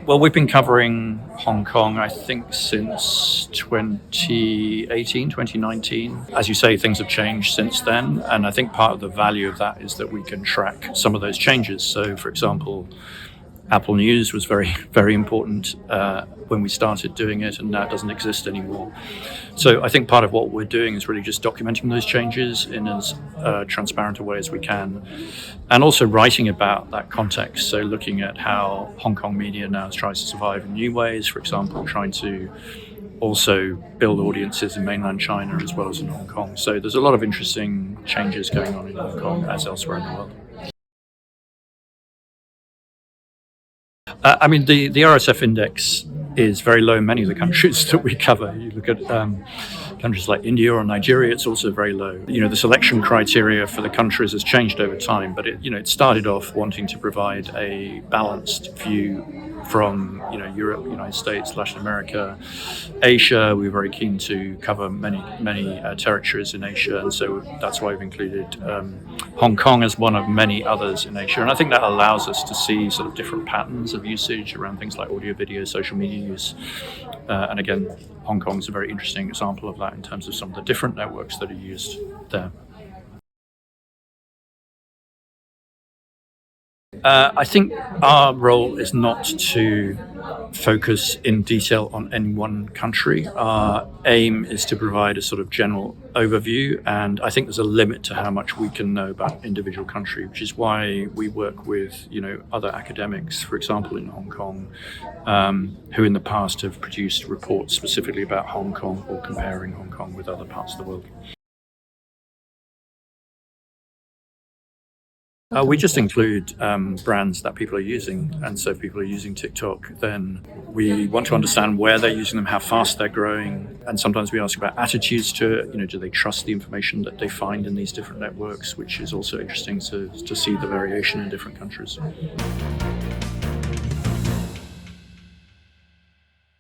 Well, we've been covering Hong Kong, I think, since 2018, 2019. As you say, things have changed since then, and I think part of the value of that is that we can track some of those changes. So, for example, Apple News was very, very important when we started doing it, and now it doesn't exist anymore. So I think part of what we're doing is really just documenting those changes in as transparent a way as we can, and also writing about that context. So looking at how Hong Kong media now tries to survive in new ways, for example, trying to also build audiences in mainland China as well as in Hong Kong. So there's a lot of interesting changes going on in Hong Kong as elsewhere in the world. The RSF index is very low in many of the countries that we cover. You look at countries like India or Nigeria, it's also very low. The selection criteria for the countries has changed over time, but it started off wanting to provide a balanced view from Europe, United States, Latin America, Asia. We're very keen to cover many territories in Asia, and so that's why we've included Hong Kong as one of many others in Asia. And I think that allows us to see sort of different patterns of usage around things like audio, video, social media use. And again, Hong Kong is a very interesting example of that in terms of some of the different networks that are used there. I think our role is not to focus in detail on any one country. Our aim is to provide a sort of general overview, and I think there's a limit to how much we can know about individual country, which is why we work with other academics, for example in Hong Kong, who in the past have produced reports specifically about Hong Kong or comparing Hong Kong with other parts of the world. We just include brands that people are using, and so if people are using TikTok, then we want to understand where they're using them, how fast they're growing, and sometimes we ask about attitudes to it. Do they trust the information that they find in these different networks, which is also interesting to see the variation in different countries.